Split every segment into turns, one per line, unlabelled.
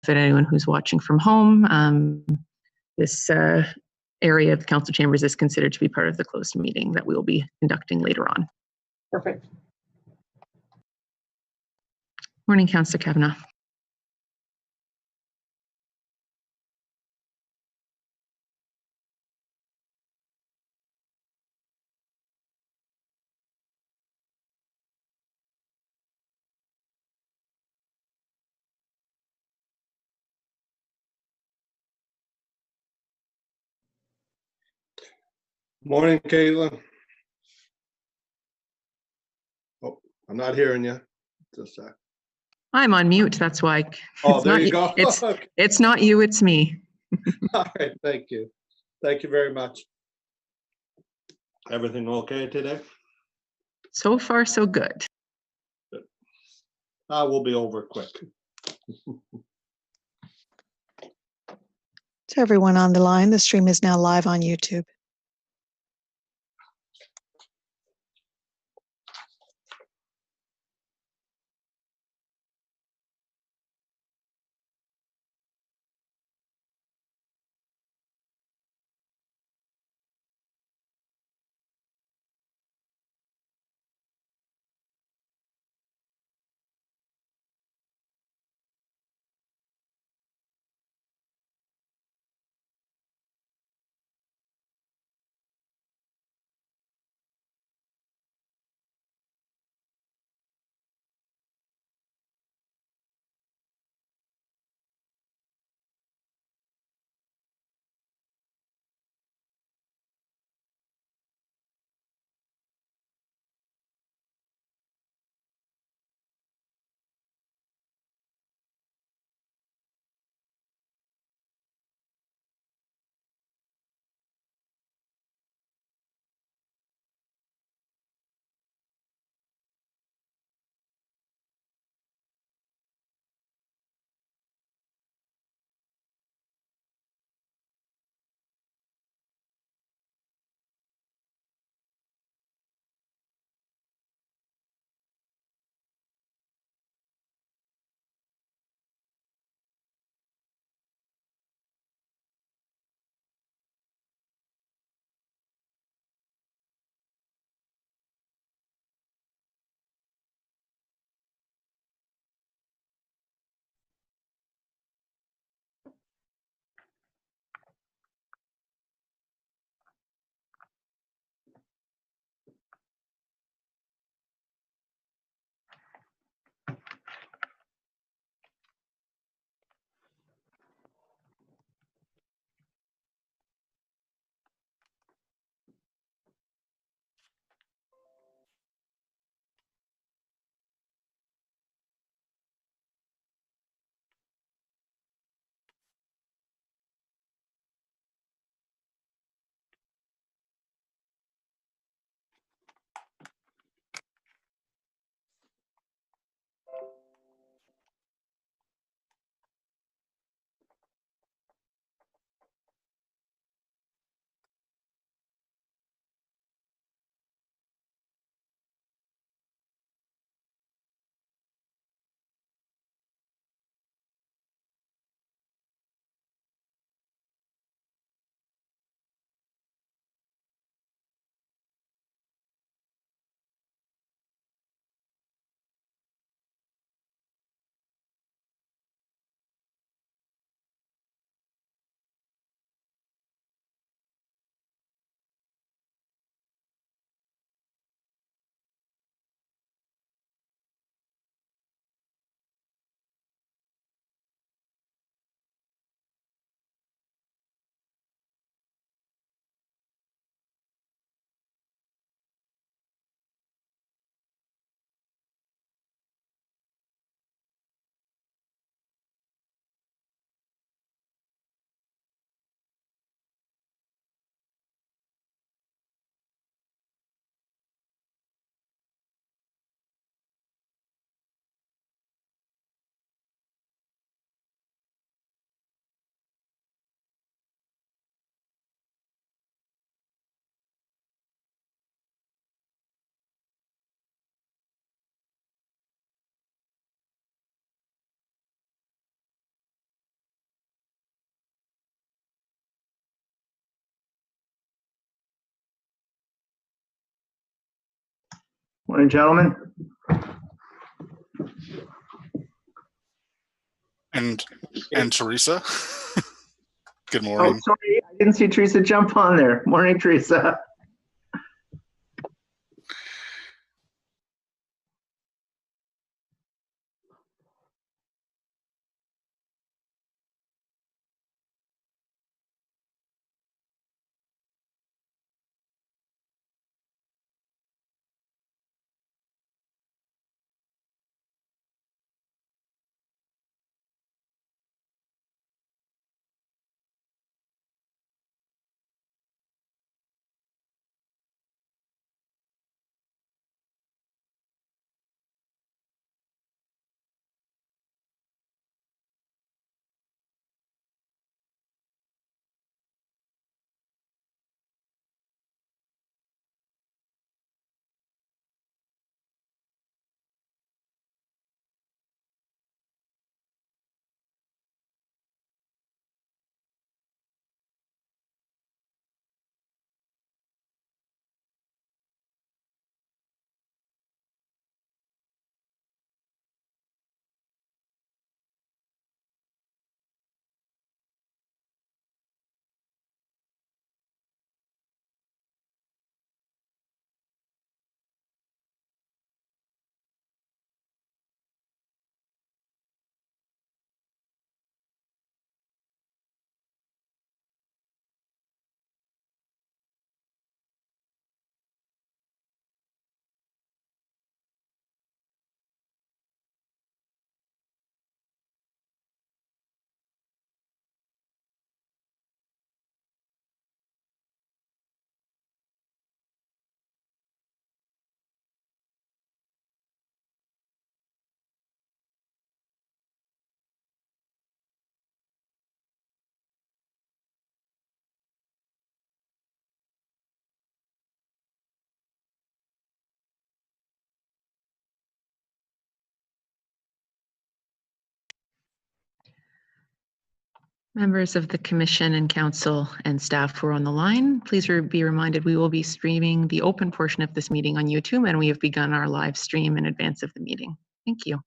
benefit anyone who's watching from home, this area of the council chambers is considered to be part of the closed meeting that we will be conducting later on.
Perfect.
Morning, Councillor Kavanagh.
Morning, Caitlin. Oh, I'm not hearing you. Just a sec.
I'm on mute, that's why.
Oh, there you go.
It's not you, it's me.
All right, thank you. Thank you very much. Everything okay today?
So far, so good.
We'll be over quick.
To everyone on the line, the stream is now live on YouTube.
Morning, gentlemen.
And Teresa. Good
Oh,
morning.
sorry, I didn't see Teresa jump on there. Morning, Teresa.
Members of the commission and council and staff who are on the line, please be reminded we will be streaming the open portion of this meeting on YouTube, and we have begun our live stream in advance of the meeting. Thank you.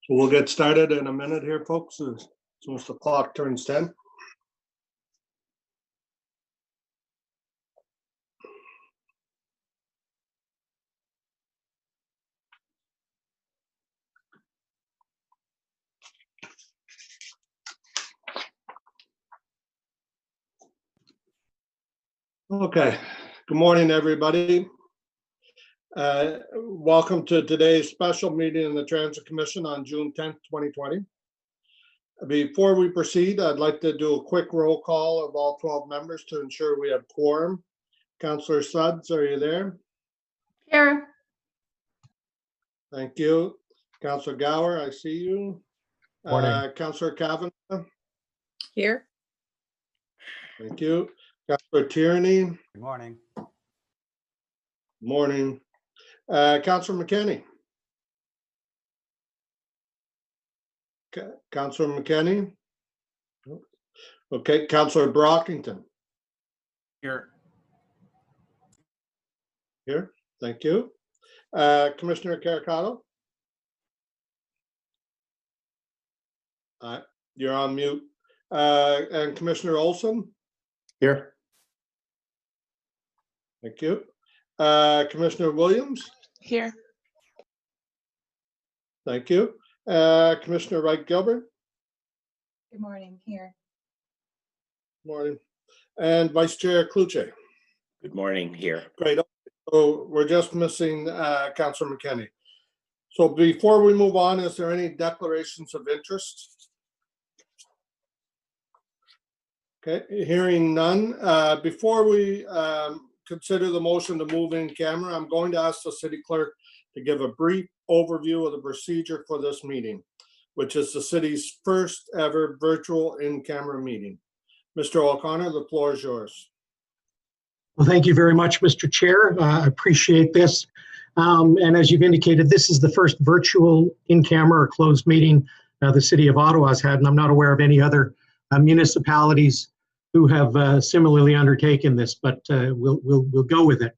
So we'll get started in a minute here, folks, as soon as the clock turns 10. Okay, good morning, everybody. Welcome to today's special meeting of the Transit Commission on June 10th, 2020. Before we proceed, I'd like to do a quick roll call of all 12 members to ensure we have quorum. Councillor Suds, are you there?
Here.
Thank you. Councillor Gower, I see you. Councillor Cavan,
Here.
thank you. Councillor Tierney,
Good morning.
morning. Councillor McKenney. Councillor McKenney. Okay, Councillor Brockington.
Here.
Here, thank you. Commissioner Caracato. You're on mute. And Commissioner Olson.
Here.
Thank you. Commissioner Williams.
Here.
Thank you. Commissioner Wright Gilbert.
Good morning. Here.
Morning. And Vice Chair Cluche.
Good morning, here.
Great. So we're just missing Councillor McKenney. So before we move on, is there any declarations of interest? Okay, hearing none. Before we consider the motion to move in camera, I'm going to ask the city clerk to give a brief overview of the procedure for this meeting, which is the city's first ever virtual in-camera meeting. Mr. O'Connor, the floor is yours.
Well, thank you very much, Mr. Chair. I appreciate this. And as you've indicated, this is the first virtual in-camera or closed meeting the City of Ottawa has had, and I'm not aware of any other municipalities who have similarly undertaken this, but we'll go with it.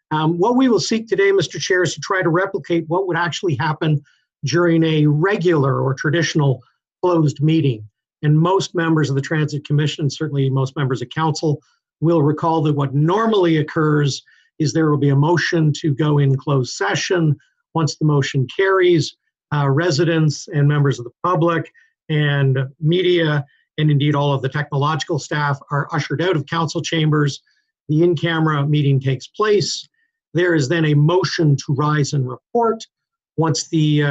What we will seek today, Mr. Chair, is to try to replicate what would actually happen during a regular or traditional closed meeting. And most members of the Transit Commission, certainly most members of Council, will recall that what normally occurs is there will be a motion to go in closed session. Once the motion carries, residents and members of the public and media, and indeed all of the technological staff, are ushered out of council chambers. The in-camera meeting takes place. There is then a motion to rise and report. Once the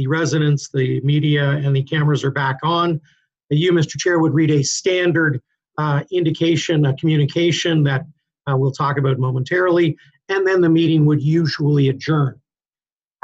residents, the media, and the cameras are back on, you, Mr. Chair, would read a standard indication, a communication that we'll talk about momentarily, and then the meeting would usually adjourn.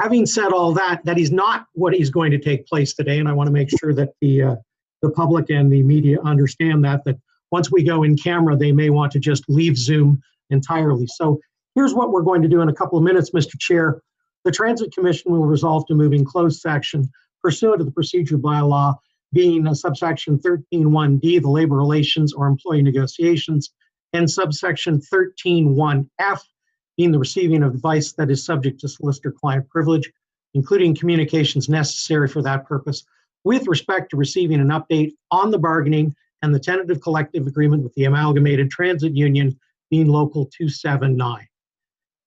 Having said all that, that is not what is going to take place today, and I want to make sure that the public and the media understand that once we go in camera, they may want to just leave Zoom entirely. So here's what we're going to do in a couple of minutes, Mr. Chair. The Transit Commission will resolve to move in closed section pursuant to the procedure bylaw, being subsection 13.1D, the labor relations or employee negotiations, and subsection 13.1F, being the receiving of advice that is subject to solicitor-client privilege, including communications necessary for that purpose, with respect to receiving an update on the bargaining and the tentative collective agreement with the Amalgamated Transit Union, being Local 279.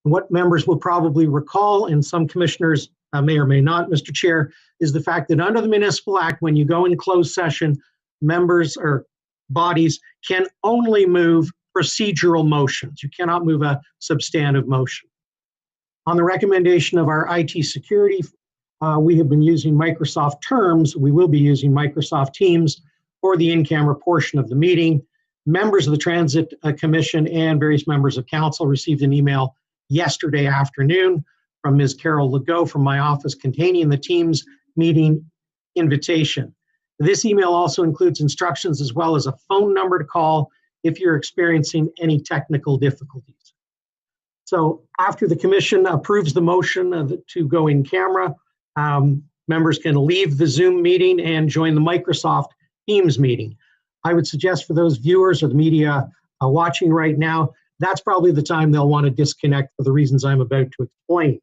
What members will probably recall, and some commissioners may or may not, Mr. Chair, is the fact that under the Municipal Act, when you go in closed session, members or bodies can only move procedural motions. You cannot move a substantive motion. On the recommendation of our IT security, we have been using Microsoft Terms. We will be using Microsoft Teams for the in-camera portion of the meeting. Members of the Transit Commission and various members of Council received an email yesterday afternoon from Ms. Carol Legault from my office containing the Teams meeting invitation. This email also includes instructions as well as a phone number to call if you're experiencing any technical difficulties. So after the Commission approves the motion to go in camera, members can leave the Zoom meeting and join the Microsoft Teams meeting. I would suggest for those viewers or the media watching right now, that's probably the time they'll want to disconnect for the reasons I'm about to explain.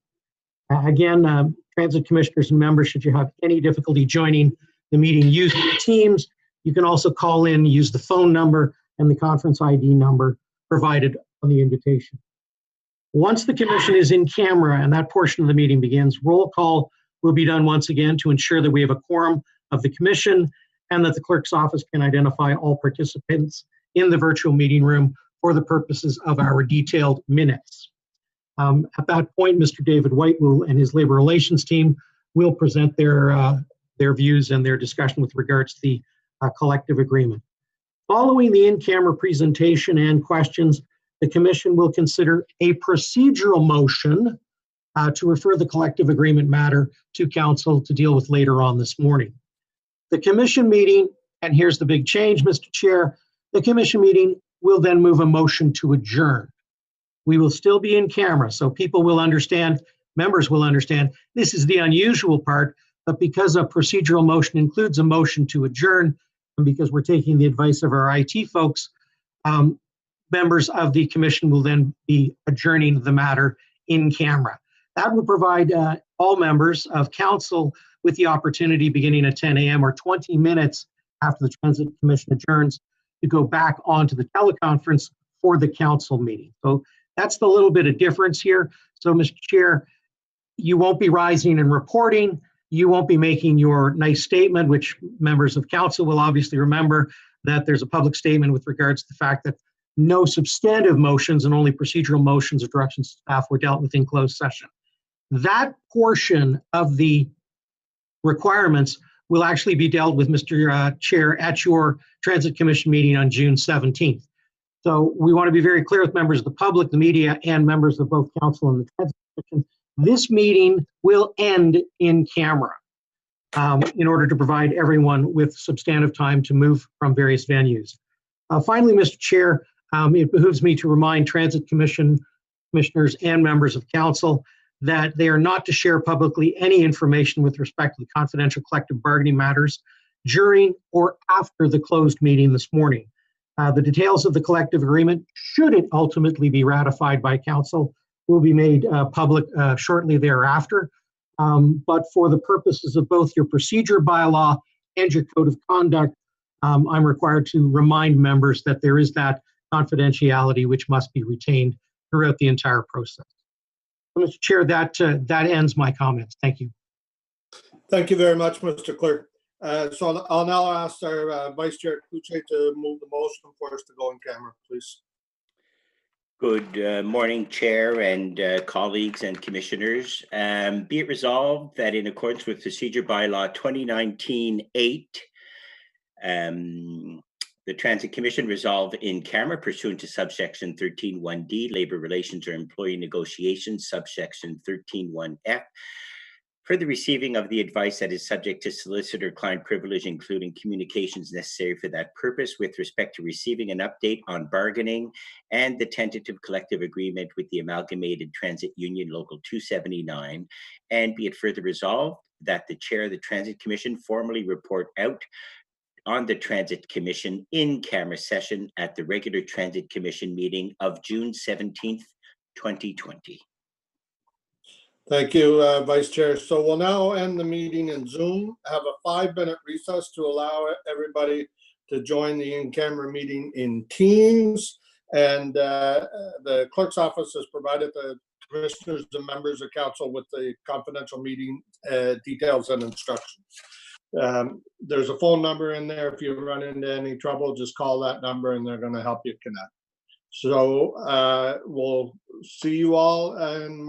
Again, Transit Commissioners and members, should you have any difficulty joining the meeting using Teams, you can also call in, use the phone number and the conference ID number provided on the invitation. Once the Commission is in camera and that portion of the meeting begins, roll call will be done once again to ensure that we have a quorum of the Commission and that the Clerk's office can identify all participants in the virtual meeting room for the purposes of our detailed minutes. At that point, Mr. David White and his labor relations team will present their views and their discussion with regards to the collective agreement. Following the in-camera presentation and questions, the Commission will consider a procedural motion to refer the collective agreement matter to Council to deal with later on this morning. The Commission meeting, and here's the big change, Mr. Chair, the Commission meeting will then move a motion to adjourn. We will still be in camera, so people will understand, members will understand, this is the unusual part, but because a procedural motion includes a motion to adjourn, and because we're taking the advice of our IT folks, members of the Commission will then be adjourning the matter in camera. That will provide all members of Council with the opportunity beginning at 10 a.m. or 20 minutes after the Transit Commission adjourns to go back onto the teleconference for the Council meeting. So that's the little bit of difference here. So, Mr. Chair, you won't be rising and reporting. You won't be making your nice statement, which members of Council will obviously remember that there's a public statement with regards to the fact that no substantive motions and only procedural motions or directions to staff were dealt with in closed session. That portion of the requirements will actually be dealt with, Mr. Chair, at your Transit Commission meeting on June 17th. So we want to be very clear with members of the public, the media, and members of both Council and the Transit Commission. This meeting will end in camera in order to provide everyone with substantive time to move from various venues. Finally, Mr. Chair, it behooves me to remind Transit Commission commissioners and members of Council that they are not to share publicly any information with respect to the confidential collective bargaining matters during or after the closed meeting this morning. The details of the collective agreement, should it ultimately be ratified by Council, will be made public shortly thereafter. But for the purposes of both your procedure bylaw and your code of conduct, I'm required to remind members that there is that confidentiality which must be retained throughout the entire process. So, Mr. Chair, that ends my comments. Thank you.
Thank you very much, Mr. Clerk. So I'll now ask our Vice Chair Kuche to move the motion for us to go in camera, please.
Good morning, Chair and colleagues and commissioners. Be it resolved that in accordance with Procedure Bylaw 2019-8, the Transit Commission resolve in camera pursuant to subsection 13.1D, Labor Relations or Employee Negotiations, subsection 13.1F, for the receiving of the advice that is subject to solicitor-client privilege, including communications necessary for that purpose with respect to receiving an update on bargaining and the tentative collective agreement with the Amalgamated Transit Union Local 279, and be it further resolved that the Chair of the Transit Commission formally report out on the Transit Commission in-camera session at the regular Transit Commission meeting of June 17th, 2020.
Thank you, Vice Chair. So we'll now end the meeting in Zoom, have a 5-minute recess to allow everybody to join the in-camera meeting in Teams. And the clerk's office has provided the commissioners and members of Council with the confidential meeting details and instructions. There's a phone number in there. If you run into any trouble, just call that number and they're going to help you connect. So we'll see you all in